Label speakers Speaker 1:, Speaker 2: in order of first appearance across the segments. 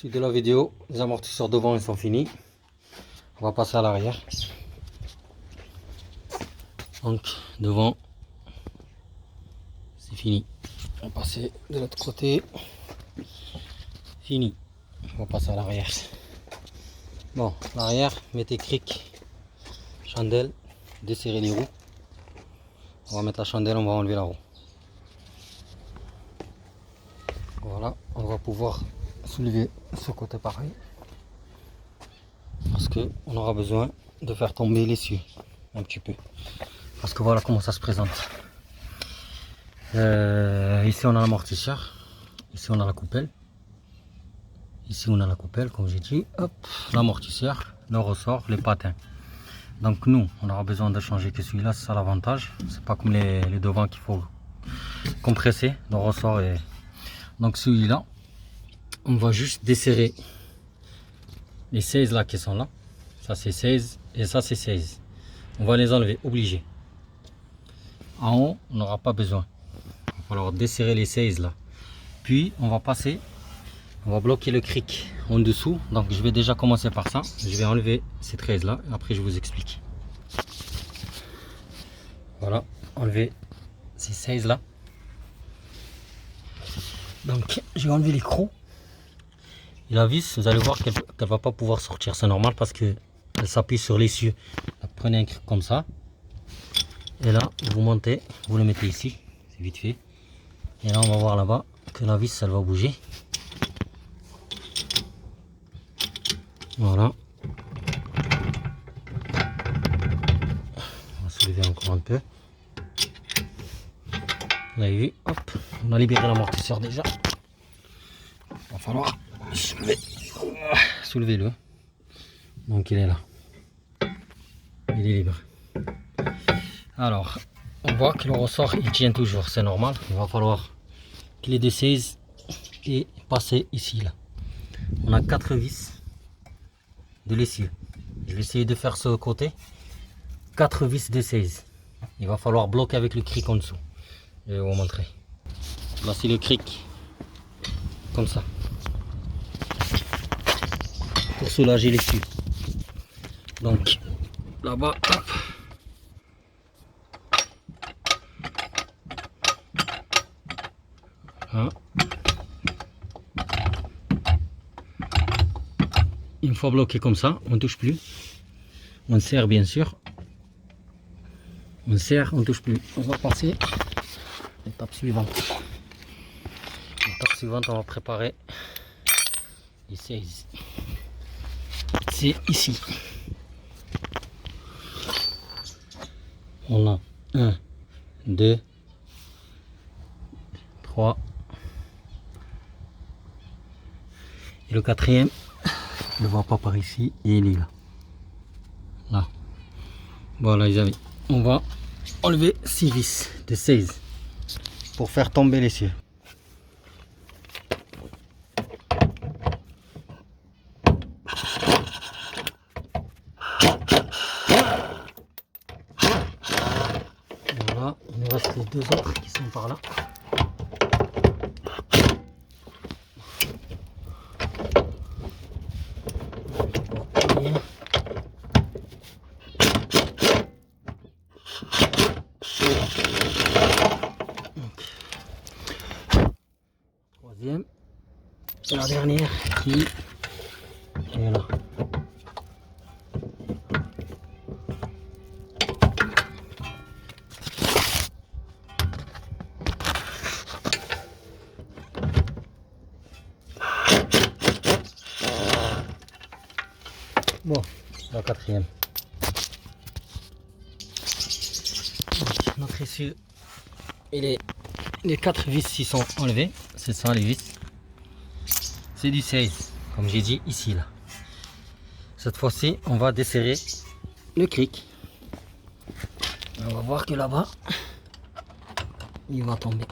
Speaker 1: Suite de la vidéo, les amortisseurs devant ils sont finis. On va passer à l'arrière. Donc devant, c'est fini. On va passer de l'autre côté. Fini. On va passer à l'arrière. Bon, l'arrière, mettez cric, chandelle, desserrez les roues. On va mettre la chandelle, on va enlever la roue. Voilà, on va pouvoir soulever ce côté pareil. Parce que on aura besoin de faire tomber l'essieu un petit peu. Parce que voilà comment ça se présente. Ici on a l'amortisseur. Ici on a la coupelle. Ici on a la coupelle comme j'ai dit. Hop, l'amortisseur, le ressort, les patins. Donc nous on aura besoin de changer que celui-là, c'est ça l'avantage. C'est pas comme les devants qu'il faut compresser le ressort. Et donc celui-là, on va juste desserrer les 16 là qui sont là. Ça c'est 16 et ça c'est 16. On va les enlever, obligé. En haut, on n'aura pas besoin. Il va falloir desserrer les 16 là. Puis on va passer, on va bloquer le cric en dessous. Donc je vais déjà commencer par ça. Je vais enlever ces 13 là et après je vous explique. Voilà, enlever ces 16 là. Donc je vais enlever les crocs. Et la vis, vous allez voir qu'elle ne va pas pouvoir sortir. C'est normal parce que elle s'appuie sur l'essieu. Prenez un cric comme ça. Et là, vous montez, vous le mettez ici. C'est vite fait. Et là, on va voir là-bas que la vis, elle va bouger. Voilà. On va soulever encore un peu. Vous avez vu, hop, on a libéré l'amortisseur déjà. Il va falloir soulever. Soulevez-le. Donc il est là. Il est libre. Alors, on voit que le ressort il tient toujours, c'est normal. Il va falloir clé de 16 et passer ici là. On a 4 vis de l'essieu. Je vais essayer de faire ce côté. 4 vis de 16. Il va falloir bloquer avec le cric en dessous. Je vais vous montrer. Là c'est le cric. Comme ça. Pour soulager l'essieu. Donc là-bas, hop. Hein. Une fois bloqué comme ça, on ne touche plus. On serre bien sûr. On serre, on ne touche plus. On va passer à l'étape suivante. L'étape suivante, on va préparer les 16. C'est ici. On a 1, 2, 3. Et le quatrième, je ne le vois pas par ici, et il est là. Là. Voilà les amis. On va enlever 6 vis de 16 pour faire tomber l'essieu. Voilà, il nous reste les 2 autres qui sont par là. Troisième. Et la dernière qui est là. Bon, la quatrième. Donc, notre essieu, les 4 vis s'y sont enlevés. C'est ça les vis. C'est du 16, comme j'ai dit ici là. Cette fois-ci, on va desserrer le cric. On va voir que là-bas, il va tomber.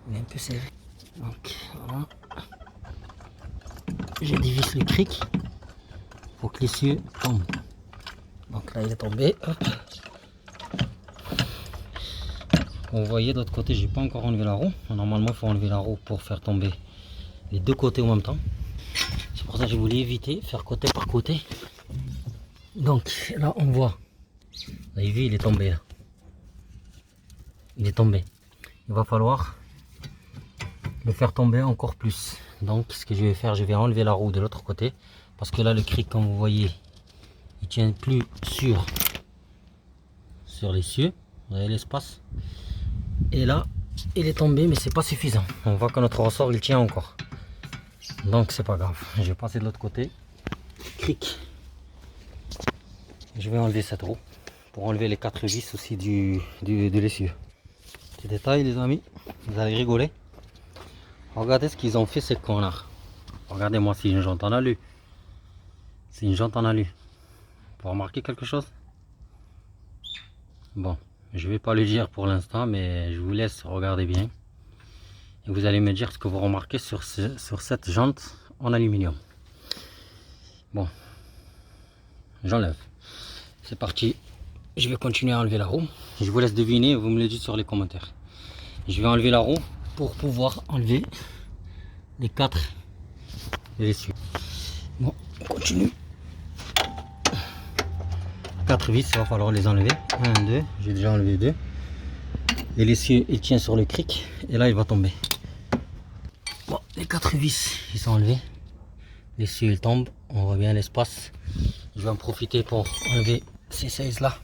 Speaker 1: Il est un peu serré. Donc voilà. Je dévisse le cric pour que l'essieu tombe. Donc là il est tombé. Hop. Vous voyez, de l'autre côté, j'ai pas encore enlevé la roue. Normalement, il faut enlever la roue pour faire tomber les deux côtés en même temps. C'est pour ça que je voulais éviter, faire côté par côté. Donc là, on voit. Vous avez vu, il est tombé là. Il est tombé. Il va falloir le faire tomber encore plus. Donc, ce que je vais faire, je vais enlever la roue de l'autre côté. Parce que là, le cric, comme vous voyez, il tient plus sur l'essieu. Vous voyez l'espace. Et là, il est tombé, mais c'est pas suffisant. On voit que notre ressort, il tient encore. Donc, c'est pas grave. Je vais passer de l'autre côté. Cric. Je vais enlever cette roue pour enlever les 4 vis aussi de l'essieu. Petit détail, les amis, vous allez rigoler. Regardez ce qu'ils ont fait, ces connards. Regardez-moi, c'est une jante en alu. C'est une jante en alu. Vous remarquez quelque chose? Bon, je vais pas le dire pour l'instant, mais je vous laisse regarder bien. Et vous allez me dire ce que vous remarquez sur cette jante en aluminium. Bon, j'enlève. C'est parti. Je vais continuer à enlever la roue. Je vous laisse deviner, vous me le dites sur les commentaires. Je vais enlever la roue pour pouvoir enlever les 4 de l'essieu. Bon, on continue. 4 vis, il va falloir les enlever. 1, 2, j'ai déjà enlevé 2. Et l'essieu, il tient sur le cric. Et là, il va tomber. Bon, les 4 vis, ils sont enlevés. L'essieu, il tombe. On voit bien l'espace. Je vais en profiter pour enlever ces 16 là.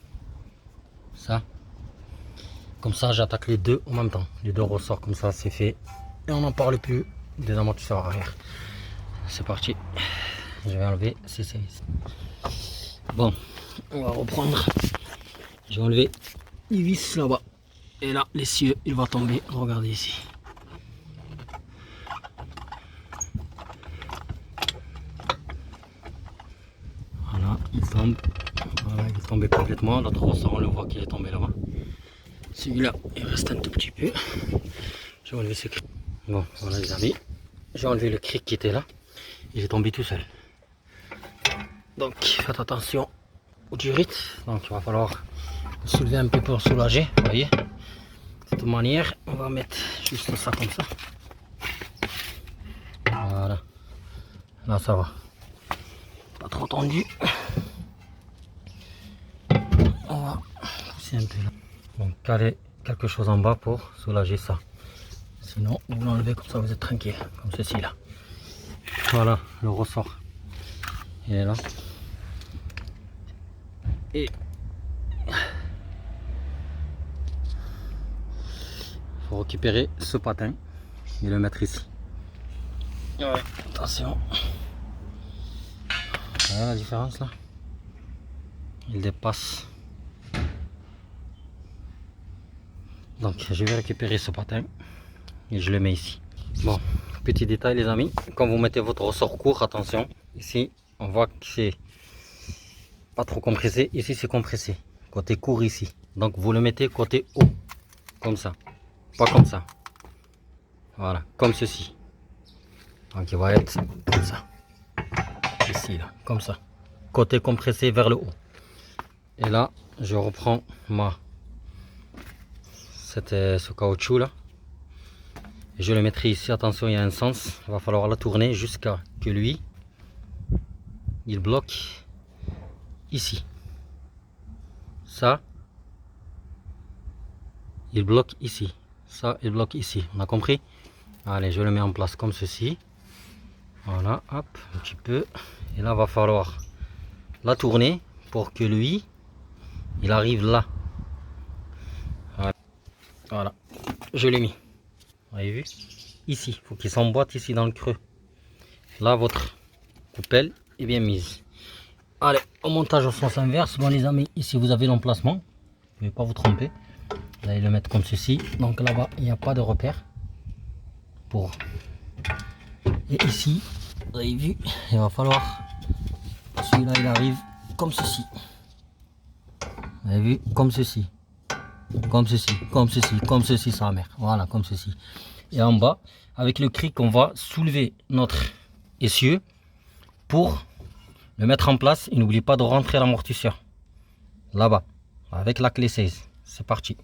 Speaker 1: Ça. Comme ça, j'attaque les deux en même temps. Les deux ressorts, comme ça, c'est fait. Et on n'en parle plus des amortisseurs arrière. C'est parti. Je vais enlever ces 16. Bon, on va reprendre. J'ai enlevé les vis là-bas. Et là, l'essieu, il va tomber. Regardez ici. Voilà, il tombe. Voilà, il est tombé complètement. L'autre ressort, on le voit qu'il est tombé là-bas. Celui-là, il reste un tout petit peu. J'ai enlevé ce cric. Bon, voilà les amis. J'ai enlevé le cric qui était là. Il est tombé tout seul. Donc, faites attention aux durites. Donc, il va falloir soulever un peu pour soulager. Vous voyez. De toute manière, on va mettre juste ça comme ça. Voilà. Là, ça va. Pas trop tendu. On va pousser un peu là. Donc, caler quelque chose en bas pour soulager ça. Sinon, vous l'enlevez comme ça, vous êtes tranquille. Comme ceci là. Voilà, le ressort. Il est là. Et il faut récupérer ce patin et le mettre ici. Ouais, attention. Voilà la différence là. Il dépasse. Donc je vais récupérer ce patin et je le mets ici. Bon, petit détail les amis, quand vous mettez votre ressort court, attention, ici on voit que c'est pas trop compressé, ici c'est compressé, côté court ici. Donc vous le mettez côté haut, comme ça, pas comme ça. Voilà, comme ceci. Donc il va être comme ça, ici là, comme ça, côté compressé vers le haut. Et là, je reprends ce caoutchouc là. Je le mettrai ici, attention, il y a un sens, il va falloir la tourner jusqu'à que lui, il bloque ici. Ça, il bloque ici. Ça, il bloque ici. On a compris? Allez, je le mets en place comme ceci. Voilà, hop, un petit peu. Et là, il va falloir la tourner pour que lui, il arrive là. Voilà, je l'ai mis. Vous avez vu? Ici, il faut qu'il s'emboîte ici dans le creux. Là, votre coupelle est bien mise. Allez, au montage au sens inverse. Bon les amis, ici vous avez l'emplacement. Vous ne pouvez pas vous tromper. Vous allez le mettre comme ceci. Donc là-bas, il n'y a pas de repère. Et ici, vous avez vu, il va falloir... Celui-là, il arrive comme ceci. Vous avez vu? Comme ceci. Comme ceci, comme ceci, comme ceci, sa mère. Voilà, comme ceci. Et en bas, avec le cric, on va soulever notre essieu pour le mettre en place. Et n'oubliez pas de rentrer l'amortisseur. Là-bas, avec la clé 16. C'est parti.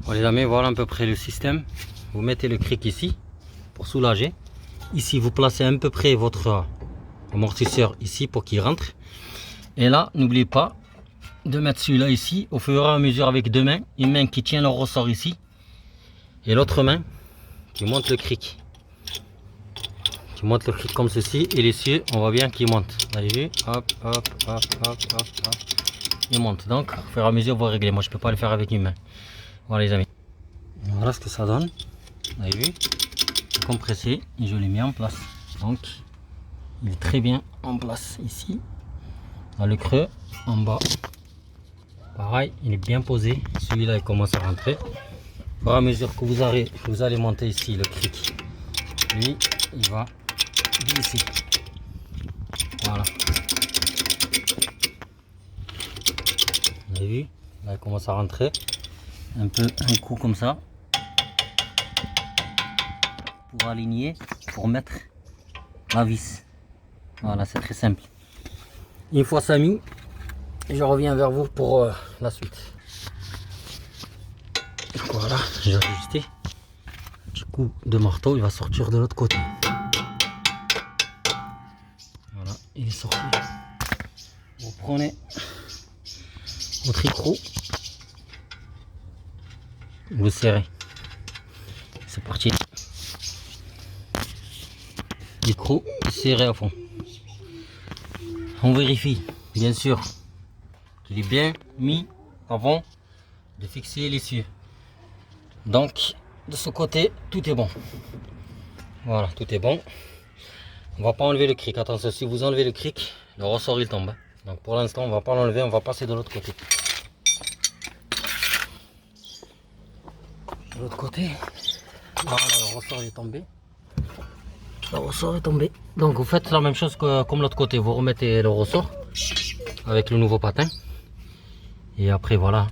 Speaker 1: Bon les amis, voilà à peu près le système. Vous mettez le cric ici pour soulager. Ici vous placez à peu près votre amortisseur ici pour qu'il rentre. Et là, n'oubliez pas de mettre celui-là ici au fur et à mesure avec deux mains. Une main qui tient le ressort ici et l'autre main qui monte le cric. Qui monte le cric comme ceci et l'essieu, on voit bien qu'il monte. Vous avez vu? Hop, hop, hop, hop, hop, hop. Il monte. Donc, au fur et à mesure, vous réglez. Moi, je peux pas le faire avec une main. Voilà les amis. Voilà ce que ça donne. Vous avez vu? Compressé et je l'ai mis en place. Donc, il est très bien en place ici. Dans le creux, en bas. Pareil, il est bien posé. Celui-là, il commence à rentrer. Au fur et à mesure que vous allez monter ici le cric, lui, il va glisser. Voilà. Vous avez vu? Là, il commence à rentrer. Un coup comme ça. Pour aligner, pour mettre la vis. Voilà, c'est très simple. Une fois ça mis, je reviens vers vous pour la suite. Voilà, j'ai ajusté. Un petit coup de marteau, il va sortir de l'autre côté. Voilà, il est sorti. Vous prenez votre écrou, vous serrez. C'est parti. L'écrou serré à fond. On vérifie, bien sûr, qu'il est bien mis avant de fixer l'essieu. Donc, de ce côté, tout est bon. Voilà, tout est bon. On va pas enlever le cric. Attention, si vous enlevez le cric, le ressort il tombe. Donc pour l'instant, on va pas l'enlever, on va passer de l'autre côté. De l'autre côté, voilà, le ressort est tombé. Le ressort est tombé. Donc vous faites la même chose que comme l'autre côté. Vous remettez le ressort avec le nouveau patin. Et après voilà,